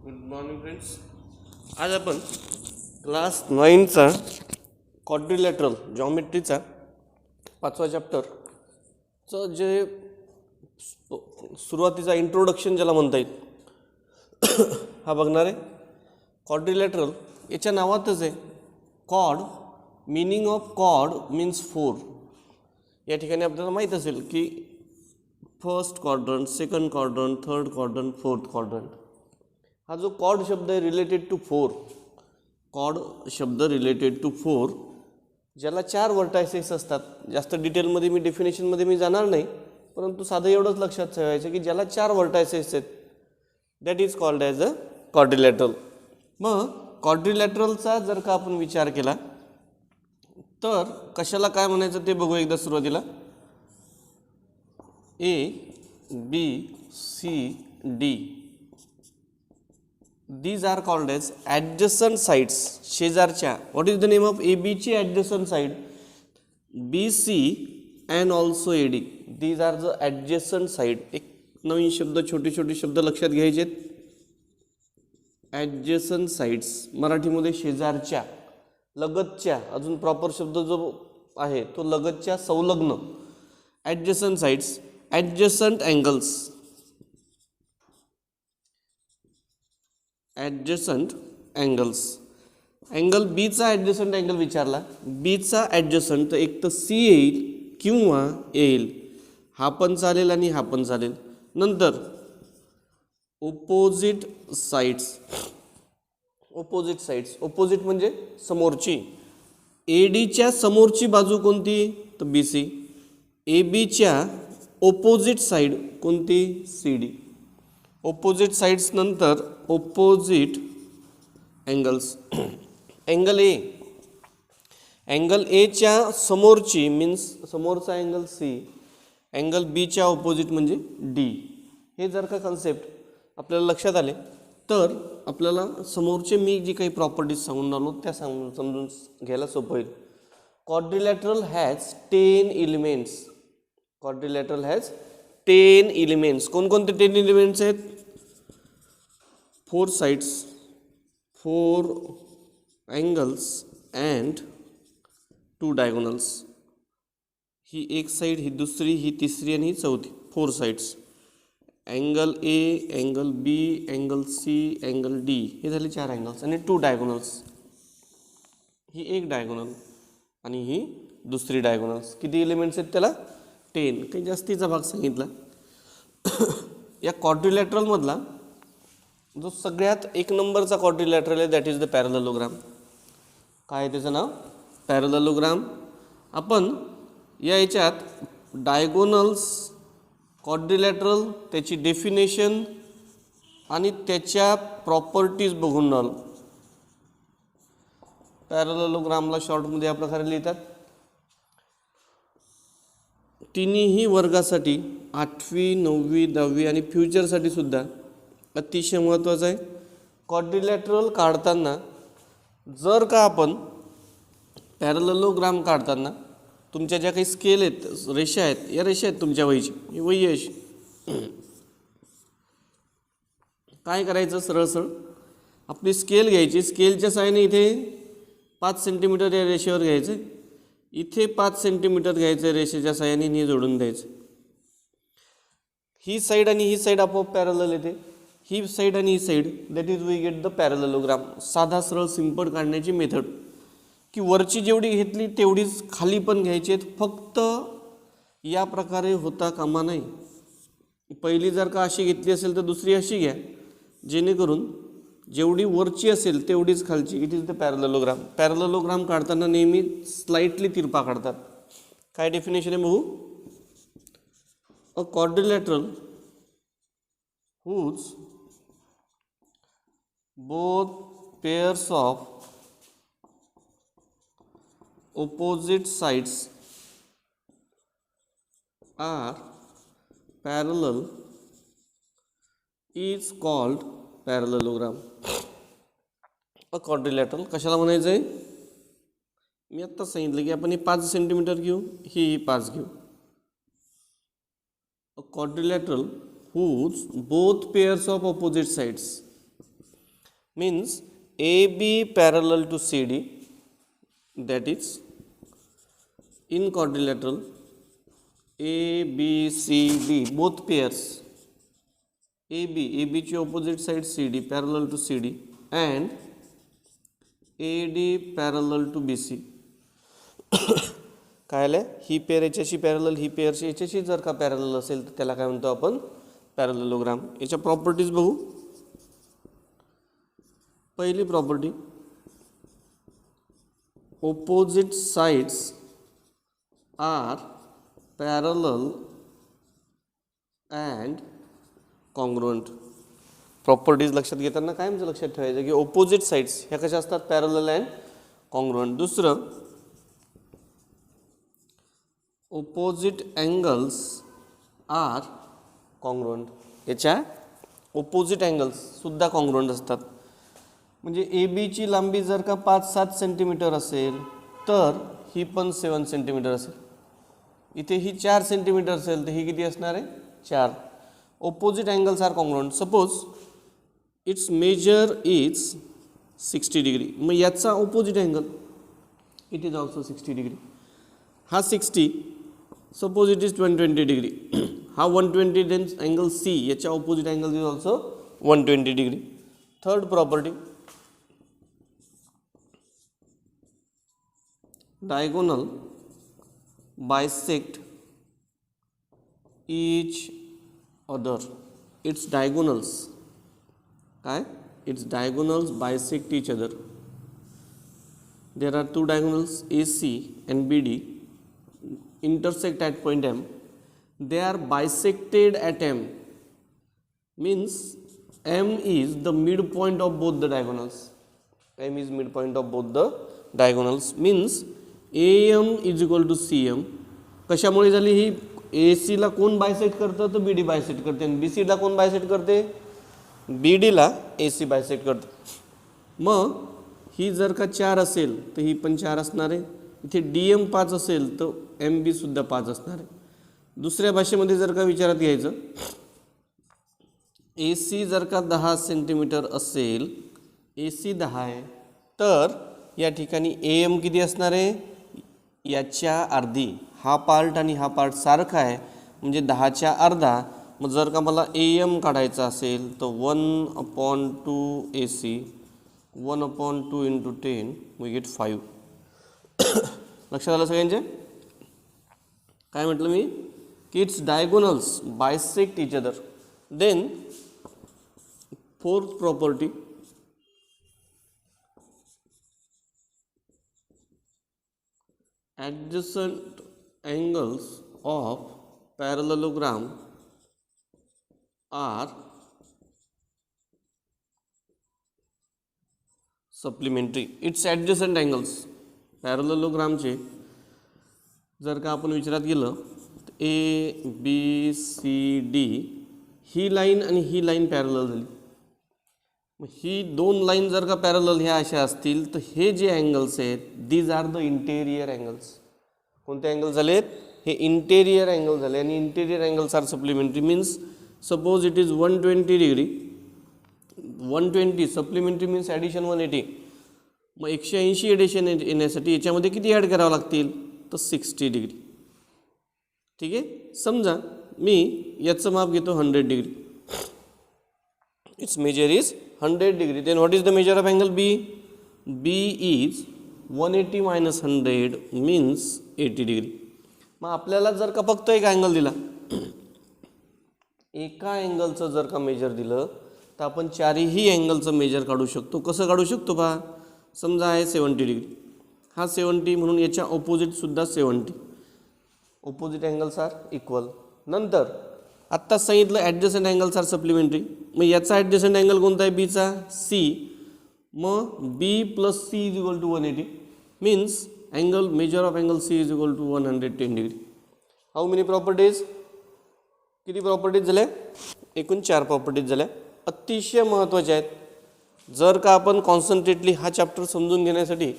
Good morning friends. आज आपण class 9चा quadrilateral जॉमेट्रीचा 5वा चॅप्टरचं जे सुरुवातीचा इंट्रोडक्शन ज्याला म्हणता येईल हा बघणार आहे. क्वाड्रिलॅटरल याच्या नावातच आहे quad. Meaning of quad means 4. या ठिकाणी आपल्याला माहीत असेल की first quadrant, second quadrant, third quadrant, fourth quadrant. हा जो कॉड शब्द आहे रिलेटेड टू 4, कॉड शब्द रिलेटेड टू 4 ज्याला 4 व्हर्टायसेस असतात. जास्त डिटेलमध्ये मी डेफिनेशनमध्ये मी जाणार नाही, परंतु साधं एवढंच लक्षात ठेवायचं की ज्याला 4 व्हर्टायसेस आहेत that is called as a quadrilateral. मग क्वाड्रिलॅटरलचा जर का आपण विचार केला तर कशाला काय म्हणायचं ते बघू एकदा सुरुवातीला. A B C D these are called as adjacent sides. शेजारच्या. what is the name of AB ची adjacent side? BC and also AD. these are the adjacent side. एक नवीन शब्द, छोटे छोटे शब्द लक्षात घ्यायचे. adjacent sides मराठीमध्ये शेजारच्या, लगतच्या. अजून प्रॉपर शब्द जो आहे तो लगतच्या, संलग्न. adjacent sides, adjacent angles. Adjacent angles. Angle बीचा ॲडजसंट अँगल विचारला. बीचा ॲडजसंट तर एक तर सी येईल किंवा येईल. हा पण चालेल आणि हा पण चालेल. नंतर opposite sides. Opposite sides, opposite म्हणजे समोरची. ए डीच्या समोरची बाजू कोणती तर बी सी. ए बीच्या ओपोजिट साईड कोणती सी डी. ओपोजिट साइड्स नंतर opposite angles. Angle A, angle एच्या समोरची मीन्स समोरचा अँगल सी, अँगल बीच्या ऑपोजिट म्हणजे डी. हे जर का कन्सेप्ट आपल्याला लक्षात आले तर आपल्याला समोरचे मी जी काही प्रॉपर्टीज सांगून आलो त्या समजून घ्यायला सोपं होईल. Quadrilateral has 10 elements. Quadrilateral has 10 elements. कोणकोणते 10 एलिमेंट्स आहेत? 4 sides, 4 angles and 2 diagonals. ही एक साईड, ही दुसरी, ही तिसरी आणि ही चौथी. 4 sides. Angle A, angle B, angle C, angle D. हे झाले 4 अँगल्स आणि 2 डायगोनल्स. ही एक डायगोनल आणि ही दुसरी डायगोनल्स. किती एलिमेंट्स आहेत त्याला? 10. काही जास्तीचा भाग सांगितला. या क्वाड्रिलॅटरलमधला जो सगळ्यात 1 नंबरचा क्वाड्रिलॅटरल आहे दॅट इज द पॅरललोग्राम. काय आहे त्याचं नाव? पॅरललोग्राम. आपण या याच्यात डायगोनल्स, क्वाड्रिलॅटरल, त्याची डेफिनेशन आणि त्याच्या प्रॉपर्टीज बघून आलो. पॅरललोग्रामला शॉर्टमध्ये या प्रकारे लिहितात. तिन्ही वर्गासाठी 8वी, 9वी, 10वी आणि फ्युचरसाठी सुद्धा अतिशय महत्त्वाचं आहे. क्वाड्रिलॅटरल काढताना जर का आपण पॅरललोग्राम काढताना तुमच्या ज्या काही स्केल आहेत, रेषा आहेत, या रेषा आहेत तुमच्या वहीची, ही वही आहे अशी. काय करायचं? सरळ सरळ आपली स्केल घ्यायची. स्केलच्या साहाय्याने इथे 5 सेंटीमीटर या रेषेवर घ्यायचं, इथे 5 सेंटीमीटर घ्यायचं रेषेच्या साहाय्याने, हे जोडून द्यायचं. ही साईड आणि ही साईड आपोआप पॅरलल येते. ही साईड आणि ही side that is we get the parallelogram. साधा सरळ सिंपल काढण्याची मेथड की वरची जेवढी घेतली तेवढीच खाली पण घ्यायची आहेत. फक्त या प्रकारे होता कामा नाही. पहिली जर का अशी घेतली असेल तर दुसरी अशी घ्या, जेणेकरून जेवढी वरची असेल तेवढीच खालची. It is the parallelogram. Parallelogram काढताना नेहमी स्लाइटली तिरपा काढतात. काय डेफिनेशन आहे बघू. A quadrilateral whose both pairs of opposite sides are parallel is called parallelogram. A quadrilateral कशाला म्हणायचं आहे? मी आत्ता सांगितलं की आपण हे 5 सेंटीमीटर घेऊ, ही 5 घेऊ. A quadrilateral whose both pairs of opposite sides means AB parallel to CD, that is in quadrilateral ABCD both pairs, AB ची opposite side CD parallel to CD and AD parallel to BC. काय आलं, ही pair याच्याशी parallel, ही pair याच्याशी जर का parallel असेल तर त्याला काय म्हणतो आपण, पॅरललोग्राम. याच्या प्रॉपर्टीज बघू. पहिली property, opposite sides are parallel and congruent. Properties लक्षात घेताना काय म्हणजे लक्षात ठेवायचं की ऑपोजिट साइड्स ह्या कशा असतात, पॅरलल अँड कॉन्ग्रुएंट. दुसरं, ऑपोजिट अँगल्स आर कॉन्ग्रुएंट. याच्या ऑपोजिट अँगल्स सुद्धा कॉन्ग्रुएंट असतात. म्हणजे ए बीची लांबी जर का 5-7 सेंटीमीटर असेल तर ही पण 7 सेंटीमीटर असेल. इथे ही 4 सेंटीमीटर असेल तर ही किती असणार आहे, 4. Opposite angles are congruent. Suppose its measure is 60 degree, मग याचा opposite angle it is also 60 degree. हा 60, सपोज इट इज 120 डिग्री. हा 120 देन अँगल सी, याच्या opposite angle is also 120 degree. Third property, diagonal bisect each other. Its diagonals, काय, its diagonals bisect each other. There are two diagonals AC and BD intersect at point M. They are bisected at M, means M is the midpoint of both the diagonals. M is midpoint of both the diagonals, means AM is equal to CM. कशामुळे झाली ही, AC ला कोण bisect करतं तर BD bisect करते, आणि BC ला कोण बायसेक्ट करते, BD ला AC बायसेक्ट करते. मग ही जर का 4 असेल तर ही पण 4 असणार आहे. इथे DM 5 असेल तर MB सुद्धा 5 असणार आहे. दुसऱ्या भाषेमध्ये जर का विचारात घ्यायचं, AC जर का 10 सेंटीमीटर असेल, AC 10 आहे, तर या ठिकाणी AM किती असणार आहे, याच्या अर्धी. हा पार्ट आणि हा पार्ट सारखा आहे म्हणजे 10च्या अर्धा. मग जर का मला AM काढायचा असेल तर 1/2 AC, 1/2 × 10 वी गेट 5. लक्षात आलं सगळ्यांचे. काय म्हटलं मी की its diagonals bisect each other. Then fourth property, adjacent angles of parallelogram are supplementary. Its adjacent angles, पॅरललोग्रामचे जर का आपण विचारात गेलं तर ABCD ही लाईन आणि ही लाईन पॅरलल झाली. मग ही दोन लाईन जर का पॅरलल ह्या अशा असतील तर हे जे अँगल्स आहेत these are the interior angles. कोणते अँगल झालेत, हे इंटेरियर अँगल झाले. आणि interior angles are supplementary, means suppose it is 120 degree, 120 supplementary means addition 180. मग 180 ॲडिशन येण्यासाठी याच्यामध्ये किती ॲड करावं लागतील तर 60 डिग्री. ठीक आहे. समजा मी याचं माप घेतो 100 degree, its measure is 100 degree. Then what is the measure of angle B? B is 180 - 100 means 80 degree. मग आपल्याला जर का फक्त एक अँगल दिला, एका अँगलचं जर का मेजर दिलं तर आपण चारही अँगलचं मेजर काढू शकतो. कसं काढू शकतो पहा. समजा आहे 70 डिग्री, हा 70 म्हणून याच्या ऑपोजिटसुद्धा 70. Opposite angles are equal. नंतर आत्ता सांगितलं ॲडजस्टंट अँगल्स आर सप्लिमेंटरी. मग याचा ॲडजस्टंट अँगल कोणता आहे, बीचा, C. मग B + C is equal to 180 means angle measure of angle C is equal to 110 degree. How many properties, किती प्रॉपर्टीज झाल्या, एकूण 4 प्रॉपर्टीज झाल्या. अतिशय महत्त्वाच्या आहेत. जर का आपण कॉन्सन्ट्रेटली हा चॅप्टर समजून घेण्यासाठी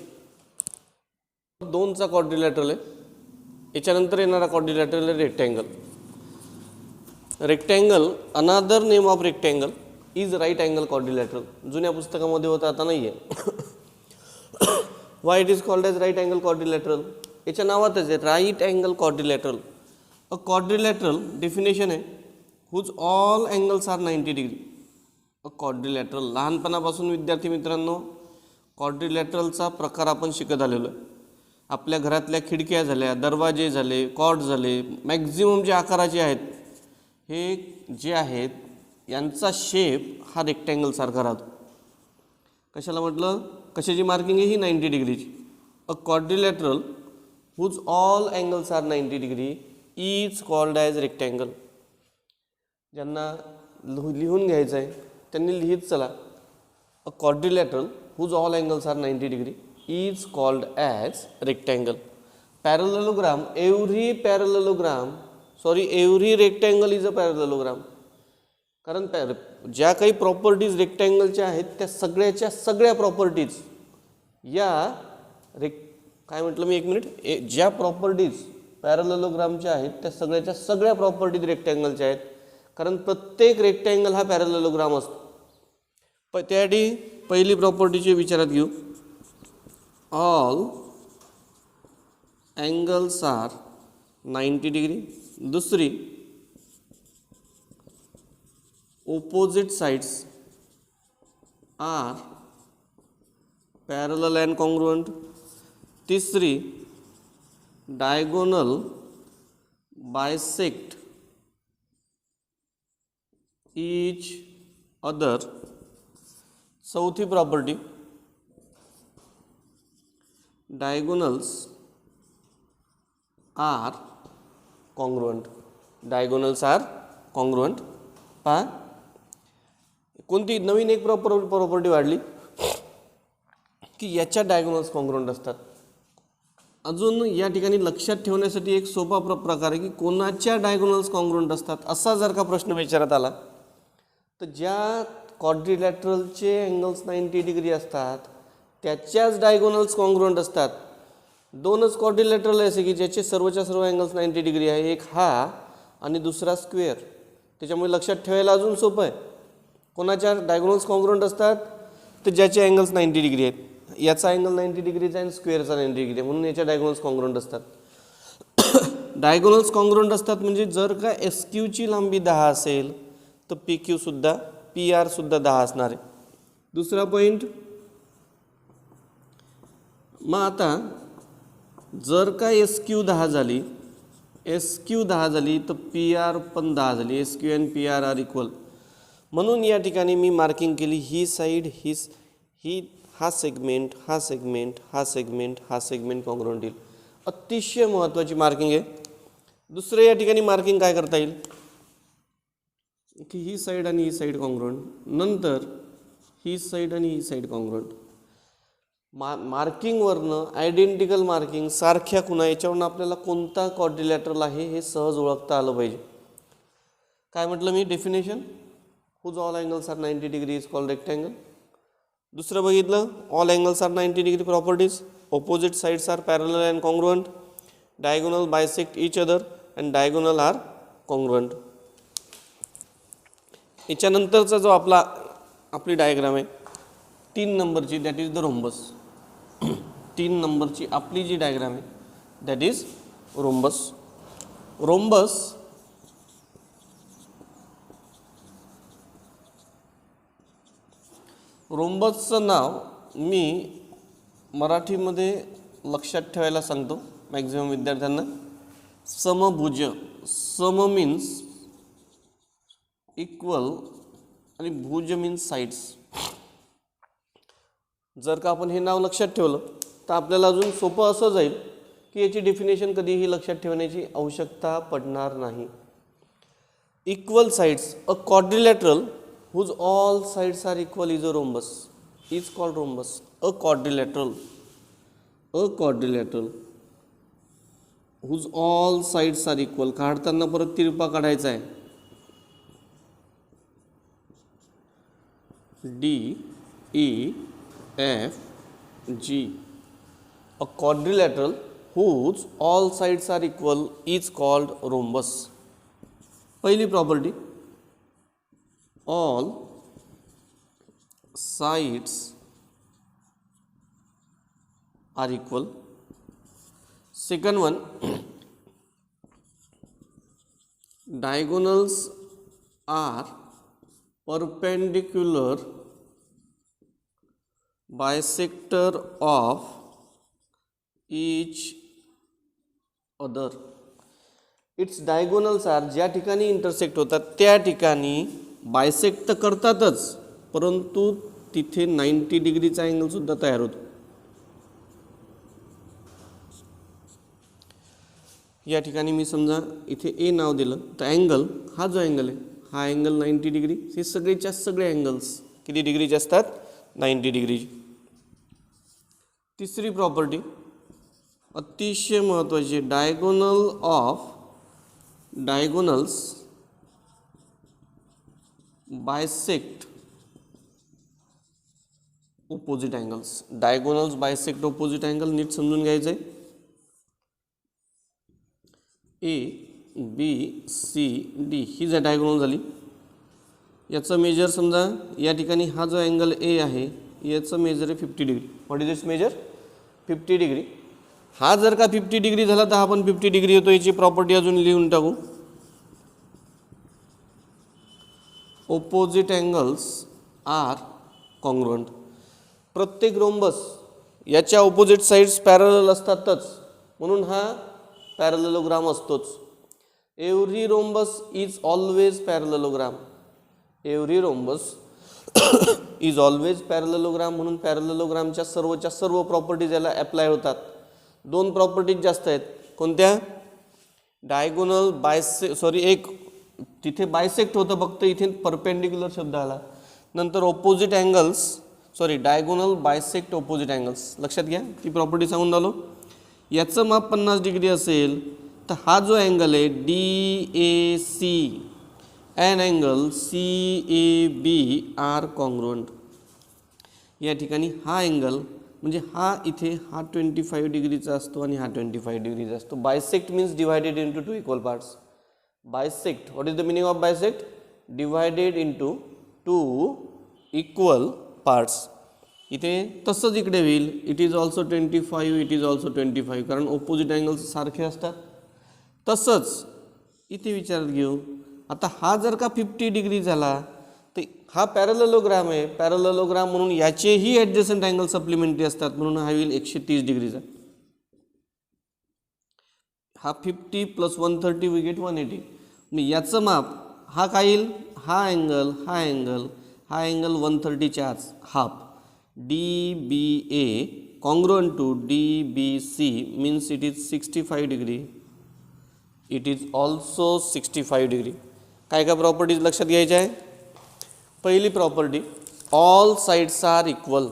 2चा क्वाड्रिलॅटरल आहे, याच्यानंतर येणारा क्वाड्रिलॅटरल आहे rectangle. Rectangle, another name of rectangle is right angle quadrilateral. जुन्या पुस्तकामध्ये होता, आता नाही आहे. Why it is called as right angle quadrilateral? याच्या नावातच आहे right angle quadrilateral. A quadrilateral definition आहे whose all angles are 90 degree. A quadrilateral, लहानपणापासून विद्यार्थी मित्रांनो क्वाड्रिलॅटरलचा प्रकार आपण शिकत आलेलो आहे. आपल्या घरातल्या खिडक्या झाल्या, दरवाजे झाले, कॉट झाले, मॅक्झिमम जे आकाराचे आहेत हे जे आहेत यांचा शेप हा रेक्टँगल सारखा राहतो. कशाला म्हटलं, कशाची मार्किंग आहे ही 90 डिग्रीची. A quadrilateral whose all angles are 90 degree is called as rectangle. ज्यांना लिहून घ्यायचं आहे त्यांनी लिहित चला. A quadrilateral whose all angles are 90 degree is called as rectangle. Parallelogram, every rectangle is a parallelogram. कारण ज्या काही प्रॉपर्टीज रेक्टँगलच्या आहेत त्या सगळ्याच्या सगळ्या प्रॉपर्टीज या काय म्हटलं मी, एक मिनिट, ज्या प्रॉपर्टीज पॅरलेलोग्रामच्या आहेत त्या सगळ्याच्या सगळ्या प्रॉपर्टीज रेक्टँगलच्या आहेत. कारण प्रत्येक रेक्टँगल हा पॅरलेलोग्राम असतो. त्यासाठी पहिली प्रॉपर्टीची विचारात घेऊ. All angles are 90 degree. दुसरी, opposite sides are parallel and congruent. तिसरी, diagonal bisect each other. चौथी property, diagonals are congruent. diagonals are congruent. पहा कोणती नवीन एक प्रॉपर्टी वाढली की याच्या डायगोनल्स कॉन्ग्रुएंट असतात. अजून या ठिकाणी लक्षात ठेवण्यासाठी एक सोपा प्रकार आहे की कोणाच्या डायगोनल्स कॉन्ग्रुएंट असतात. असा जर का प्रश्न विचारत आला तर ज्या क्वाड्रिलॅटरलचे अँगल्स 90 डिग्री असतात त्याच्याच डायगोनल्स कॉन्ग्रुएंट असतात. दोनच क्वाड्रिलॅटरल असे की ज्याचे सर्वच्या सर्व अँगल्स 90 डिग्री आहे, एक हा आणि दुसरा स्क्वेअर. त्याच्यामुळे लक्षात ठेवायला अजून सोपं आहे. कोणाच्या डायगोनल्स कॉन्ग्रुएंट असतात तर ज्याचे अँगल्स 90 डिग्री आहेत. याचा अँगल 90 डिग्रीचा आहे आणि स्क्वेअरचा 90 डिग्री आहे म्हणून याच्या डायगोनल्स कॉन्ग्रुएंट असतात. डायगोनल्स कॉन्ग्रुएंट असतात म्हणजे जर का एस क्यूची लांबी 10 असेल तर पी क्यू सुद्धा, पी आर सुद्धा 10 असणार आहे. दुसरा पॉईंट, मग आता जर का एस क्यू 10 झाली, तर पी आर पण 10 झाली. S Q and P R are equal. म्हणून या ठिकाणी मी मार्किंग केली ही साईड, हा सेगमेंट कॉन्ग्रुएंट येईल. अतिशय महत्त्वाची मार्किंग आहे. दुसरं या ठिकाणी मार्किंग काय करता येईल की ही साईड आणि ही साईड कॉन्ग्रुएंट, नंतर ही साईड आणि ही साईड कॉन्ग्रुएंट. मार्किंगवरनं आयडेंटिकल मार्किंग सारख्या खुणा याच्यावरनं आपल्याला कोणता क्वाड्रिलॅटरल आहे हे सहज ओळखता आलं पाहिजे. काय म्हटलं मी definition, whose all angles are 90 degree is called rectangle. दुसरं बघितलं, all angles are 90 degree properties, opposite sides are parallel and congruent, diagonal bisect each other and diagonal are congruent. याच्यानंतरचा जो आपली डायग्राम आहे 3 नंबरची, दॅट इज द रोम्बस. 3 नंबरची आपली जी diagram आहे दॅट इज रोम्बस. रोम्बसचं नाव मी मराठीमध्ये लक्षात ठेवायला सांगतो मॅक्झिमम विद्यार्थ्यांना. समभुज, सम मीन्स इक्वल आणि भुज मीन्स साइड्स. जर का आपण हे नाव लक्षात ठेवलं तर आपल्याला अजून सोपं असं जाईल की याची डेफिनेशन कधीही लक्षात ठेवण्याची आवश्यकता पडणार नाही. Equal sides, a quadrilateral whose all sides are equal is a rhombus is called rhombus. A quadrilateral whose all sides are equal, काढताना परत तिरपा काढायचा आहे. D E F G. A quadrilateral whose all sides are equal is called rhombus. पहिली property, all sides are equal. Second one, diagonals are perpendicular bisector of each other. Its diagonals are, ज्या ठिकाणी intersect होतात त्या ठिकाणी bisect तर करतातच, परंतु तिथे 90 डिग्रीचा अँगल सुद्धा तयार होतो. या ठिकाणी मी समजा इथे ए नाव दिलं तर अँगल, हा जो अँगल आहे हा अँगल 90 डिग्री. हे सगळेच्या सगळे अँगल्स किती डिग्रीचे असतात? 90 डिग्रीची. तिसरी प्रॉपर्टी अतिशय महत्त्वाची, diagonals bisect opposite angles. Diagonals bisect opposite angle नीट समजून घ्यायचं आहे. ए बी सी डी ही जर डायगोनल झाली, याचं मेजर समजा या ठिकाणी हा जो अँगल ए आहे याचं मेजर आहे 50 degree. What is this measure? 50 degree. हा जर का 50 डिग्री झाला तर हा पण 50 डिग्री येतो. याची प्रॉपर्टी अजून लिहून टाकू. Opposite angles are congruent. प्रत्येक रोम्बस याच्या ऑपोजिट साइड्स पॅरलल असतातच, म्हणून हा पॅरललोग्राम असतोच. Every rhombus is always parallelogram. Every rhombus is always parallelogram. म्हणून पॅरललोग्रामच्या सर्व प्रॉपर्टीज याला अप्लाय होतात. दोन प्रॉपर्टीज जास्त आहेत. कोणत्या? डायगोनल एक तिथे बायसेक्ट होतं फक्त, इथे परपेंडिक्युलर शब्द आला. नंतर opposite angles diagonal bisect opposite angles. लक्षात घ्या, ती प्रॉपर्टी सांगून आलो. याचं माप 50 डिग्री असेल तर हा जो अँगल आहे DAC and angle CAB are congruent. या ठिकाणी हा अँगल म्हणजे हा इथे हा 25 डिग्रीचा असतो आणि हा 25 डिग्रीचा असतो. Bisect means divided into 2 equal parts. Bisect, what is the meaning of bisect? Divided into 2 equal parts. इथे तसंच इकडे होईल. It is also 25, it is also 25, कारण ऑपोजिट अँगल्स सारखे असतात. तसंच इथे विचारात घेऊ, आता हा जर का 50 डिग्री झाला तर हा पॅरललोग्राम आहे. पॅरललोग्राम म्हणून याचेही ॲडजसंट अँगल सप्लिमेंटरी असतात, म्हणून हा होईल 130 डिग्रीचा. हा 50 + 130 वी गेट 180. मग याचं माप हा काय येईल? हा अँगल 130 च्या half. DBA congruent to DBC means it is 65 degree. It is also 65 degree. काय काय प्रॉपर्टीज लक्षात घ्यायच्या आहे? पहिली property, all sides are equal.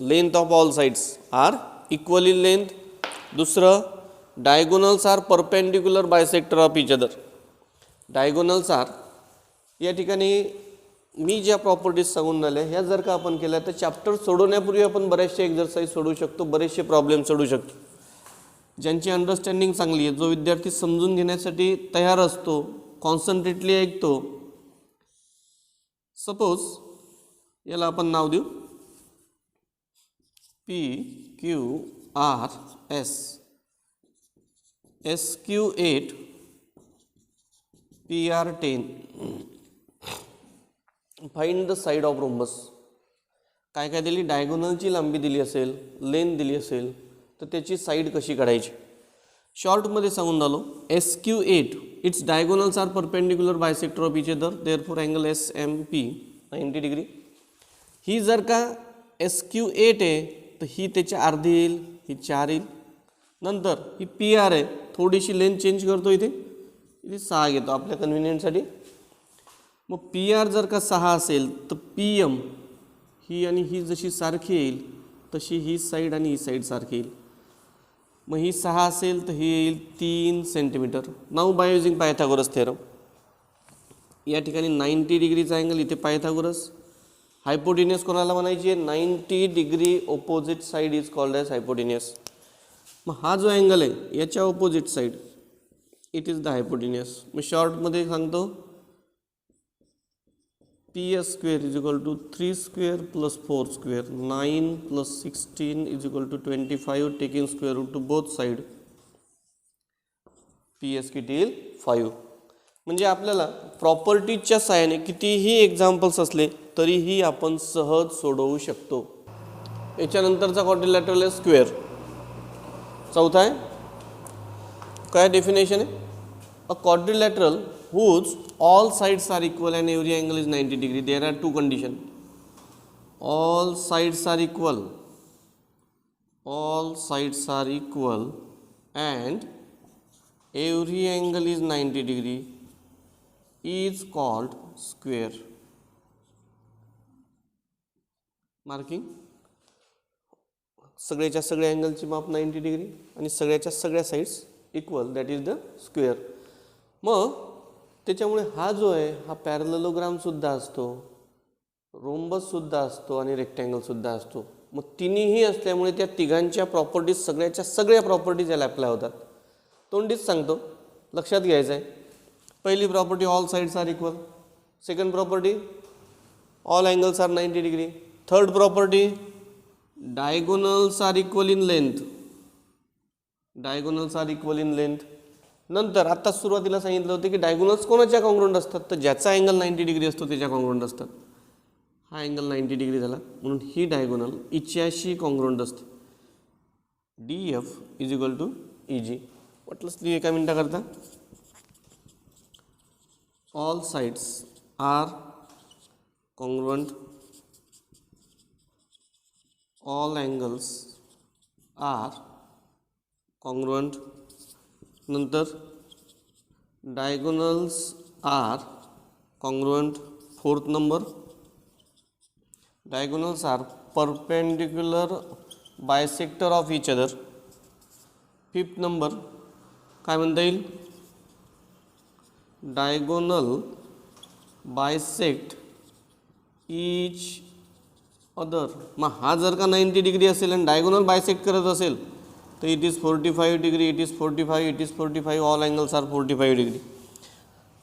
Length of all sides are equal in length. दुसरं, diagonals are perpendicular bisector of each other. Diagonals are, या ठिकाणी मी ज्या प्रॉपर्टीज सांगून राहिल्या ह्या जर का आपण केल्या तर चॅप्टर सोडवण्यापूर्वी आपण बरेचसे एक्झरसाईज सोडवू शकतो, बरेचसे प्रॉब्लेम सोडवू शकतो. ज्यांची अंडरस्टँडिंग चांगली आहे, जो विद्यार्थी समजून घेण्यासाठी तयार असतो, कॉन्सन्ट्रेटली ऐकतो. सपोज याला आपण नाव देऊ PQRS. SQ8 PR10. Find the side of rhombus. काय काय दिली? डायगोनलची लांबी दिली असेल, लेंथ दिली असेल तर त्याची साईड कशी काढायची. शॉर्टमध्ये सांगून झालो. SQ8 it's diagonals are perpendicular bisector of each other, therefore angle SMP 90 degree. ही जर का SQ8 आहे तर ही त्याच्या अर्धी येईल, ही 4 येईल. नंतर ही PR आहे, थोडीशी लेंथ चेंज करतो, इथे 6 घेतो आपल्या कन्व्हिनियंटसाठी. मग PR जर का 6 असेल तर PM ही आणि ही जशी सारखी येईल तशी ही साईड आणि ही साईड सारखी येईल. मग ही 6 असेल तर ही येईल 3 centimetre. Now by using Pythagoras theorem. या ठिकाणी 90 डिग्रीचा अँगल, इथे पायथागोरस. हायपोटेनियस कोणाला म्हणायची आहे? 90 degree opposite side is called as hypotenuse. मग हा जो अँगल आहे याच्या opposite side it is the hypotenuse. मग शॉर्टमध्ये सांगतो PS square is equal to 3 square plus 4 square. 9 plus 16 is equal to 25. Taking square root to both side. PS किती 5. म्हणजे आपल्याला प्रॉपर्टीजच्या सहाय्याने कितीही एक्झाम्पल्स असले तरीही आपण सहज सोडवू शकतो. याच्यानंतरचा क्वाड्रिलॅटरल आहे स्क्वेअर. चौथा आहे काय डेफिनेशन आहे? अ quadrilateral whose all sides are equal and every angle is 90 degree. There are two conditions. All sides are equal. All sides are equal and every angle is 90 degree is called square. Marking. सगळ्याच्या सगळ्या अँगलची माप 90 degree आणि सगळ्याच्या सगळ्या sides equal, that is the square. मग त्याच्यामुळे हा जो आहे हा पॅरलेलोग्राम सुद्धा असतो, रोम्बस सुद्धा असतो आणि रेक्टँगल सुद्धा असतो. मग तिन्हीही असल्यामुळे त्या तिघांच्या प्रॉपर्टीज सगळ्याच्या सगळ्या प्रॉपर्टीज याला अप्लाय होतात. तोंडीच सांगतो, लक्षात घ्यायचं आहे. पहिली property all sides are equal. Second property all angles are 90 degree. Third property diagonals are equal in length. Diagonals are equal in length. नंतर आता सुरुवातीला सांगितलं होतं की डायगोनल्स कोणाच्या कॉन्ग्रुएंट असतात, तर ज्याचा अँगल 90 डिग्री असतो त्याच्या कॉन्ग्रुएंट असतात. हा अँगल 90 डिग्री झाला म्हणून ही डायगोनल हिच्याशी कॉन्ग्रुएंट असते. DF is equal to EG. वाटलंच ती एका मिनिटाकरता all sides are congruent, all angles are congruent. नंतर diagonals are congruent. Fourth number diagonals are perpendicular bisector of each other. Fifth number काय म्हणता येईल, डायगोनल बायसेक्ट ईच अदर. मग हा जर का 90 डिग्री असेल आणि डायगोनल बायसेक्ट करत असेल तर it is 45 degree, it is 45, it is 45. All angles are 45 degree.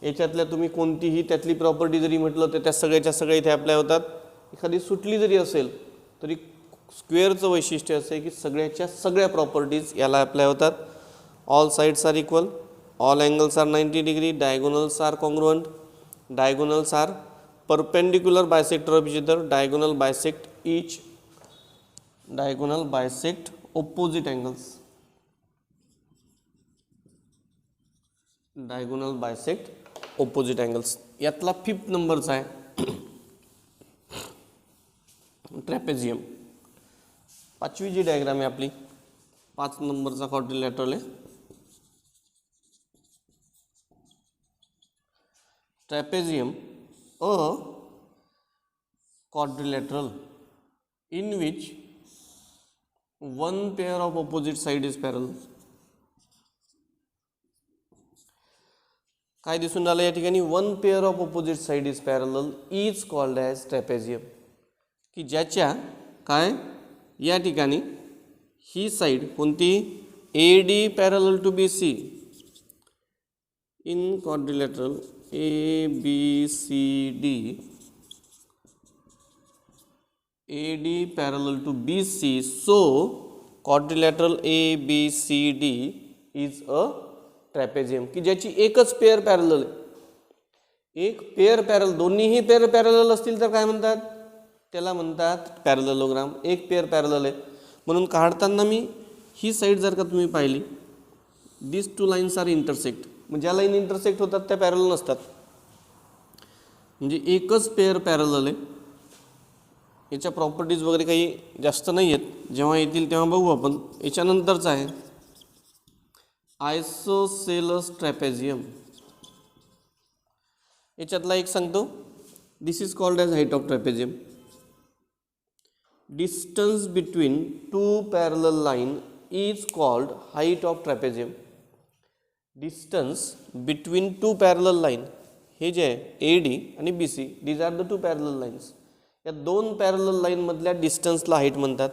याच्यातल्या तुम्ही कोणतीही त्यातली प्रॉपर्टी जरी म्हटलं तर त्या सगळ्याच्या सगळ्या इथे अप्लाय होतात. एखादी सुटली जरी असेल तरी स्क्वेअरचं वैशिष्ट्य असं आहे की सगळ्याच्या सगळ्या प्रॉपर्टीज याला अप्लाय होतात. All sides are equal, all angles are 90 degree, diagonals are congruent, diagonals are perpendicular bisector of each other, diagonal bisect each, diagonal bisect opposite angles. Diagonal bisect opposite angles. यातला fifth नंबरचा आहे trapezium. पाचवी जी diagram आहे आपली 5 नंबरचा quadrilateral आहे. Trapezium a quadrilateral in which one pair of opposite side is parallel. काय दिसून आलं या ठिकाणी, one pair of opposite side is parallel is called as trapezium. की ज्याच्या काय या ठिकाणी ही साइड कोणती, AD parallel to BC in quadrilateral ABCD, AD parallel to BC, so quadrilateral ABCD is a trapezium. की ज्याची एकच पेअर पॅरलल आहे. एक पेअर पॅरल, दोन्हीही पेअर पॅरलल असतील तर काय म्हणतात, त्याला म्हणतात पॅरलेलोग्राम. एक पेअर पॅरलल आहे म्हणून काढताना मी ही साईड जर का तुम्ही पाहिली, दिस टू लाईन्स आर इंटरसेक्ट. म्हणजे ज्या लाईन इंटरसेक्ट होतात त्या पॅरलल नसतात. म्हणजे एकच पेअर पॅरलल आहे. याच्या प्रॉपर्टीज वगैरे काही जास्त नाही आहेत, जेव्हा येतील तेव्हा बघू आपण. याच्यानंतरचं आहे आयसोसेलस ट्रॅपेझियम. याच्यातला एक सांगतो, this is called as height of trapezium. Distance between two parallel line is called height of trapezium. Distance between two parallel line, हे जे आहे AD आणि BC, these are the two parallel lines. या दोन parallel लाईनमधल्या डिस्टन्सला height म्हणतात.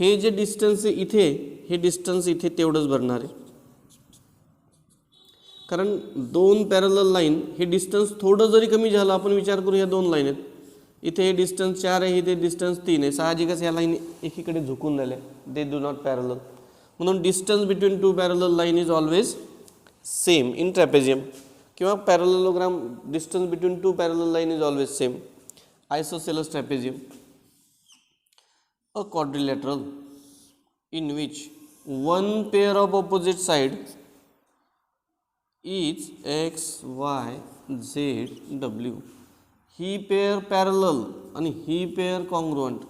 हे जे distance आहे इथे, हे डिस्टन्स इथे तेवढंच भरणार आहे. कारण दोन पॅरलल लाईन हे डिस्टन्स थोडं जरी कमी झालं, आपण विचार करू या दोन लाईन आहेत, इथे हे डिस्टन्स 4 आहे, इथे डिस्टन्स 3 आहे, साहजिकच या लाईन एकीकडे झुकून राहिल्या, दे डू नॉट पॅरलल. म्हणून distance between two parallel line is always same in trapezium, किंवा parallelogram distance between two parallel line is always same. Isosceles trapezium, a quadrilateral in which one pair of opposite side is x, y, z, w. ही pair parallel आणि ही pair congruent.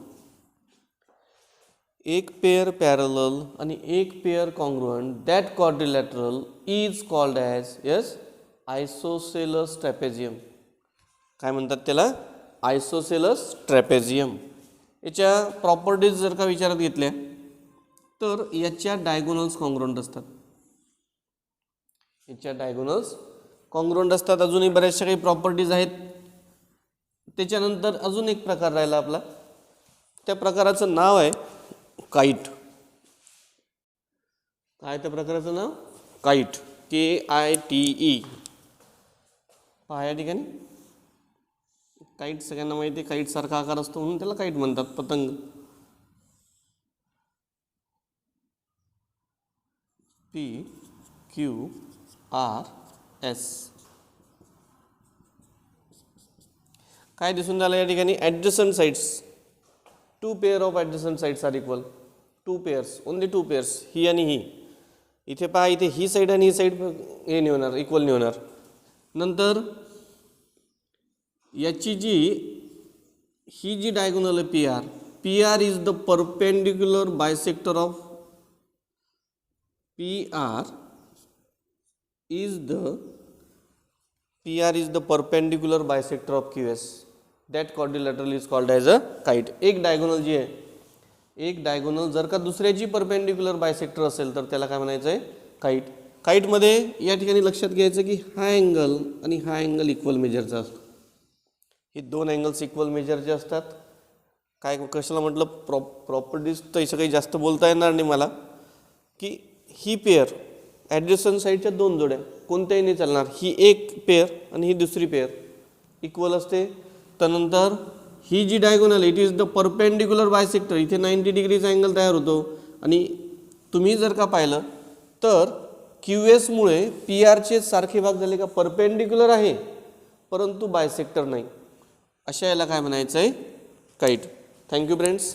एक pair parallel आणि एक pair congruent, that quadrilateral is called as yes isosceles trapezium. काय म्हणतात त्याला? आयसोसेलस trapezium. याच्या प्रॉपर्टीज जर का विचारात घेतल्या तर याच्या डायगोनल्स कॉन्ग्रुएंट असतात, याच्या डायगोनल्स कॉन्ग्रुएंट असतात. अजूनही बऱ्याचशा काही प्रॉपर्टीज आहेत. त्याच्यानंतर अजून एक प्रकार राहिला आपला, त्या प्रकाराचं नाव आहे काईट. काय त्या प्रकाराचं नाव? Kite, KITE. पहा या ठिकाणी काईट सगळ्यांना माहिती आहे, काईट सारखा आकार असतो म्हणून त्याला काईट म्हणतात, पतंग. PQRS. काय दिसून झालं या ठिकाणी? Adjacent sides, two pair of adjacent sides are equal. Two pairs, only two pairs, ही आणि ही. इथे पहा, इथे ही साईड आणि ही साईड हे नाही होणार, इक्वल नाही होणार. नंतर याची ही जी डायगोनल आहे PR is the perpendicular bisector of PR is the perpendicular bisector of QS. That quadrilateral is called as a kite. एक डायगोनल जी आहे, एक डायगोनल जर का दुसऱ्याची परपेंडिक्युलर बायसेक्टर असेल तर त्याला काय म्हणायचं आहे? काईट. काईटमध्ये या ठिकाणी लक्षात घ्यायचं की हा अँगल आणि हा अँगल इक्वल मेजरचा असतो. हे दोन अँगल्स इक्वल मेजरचे असतात. काय कशाला म्हटलं प्रॉपर्टीज तर इथं काही जास्त बोलता येणार नाही मला, की ही पेअर ॲडजसंट साईडच्या दोन जोड्या कोणत्याही नाही चालणार, ही एक पेअर आणि ही दुसरी पेअर इक्वल असते. त्यानंतर ही जी diagonal it is the perpendicular bisector, इथे 90 डिग्रीचा अँगल तयार होतो. आणि तुम्ही जर का पाहिलं तर QS मुळे PRचे सारखे भाग झाले का परपेंडिक्युलर आहे परंतु बायसेक्टर नाही, अशा याला काय म्हणायचं आहे? काईट. Thank you friends.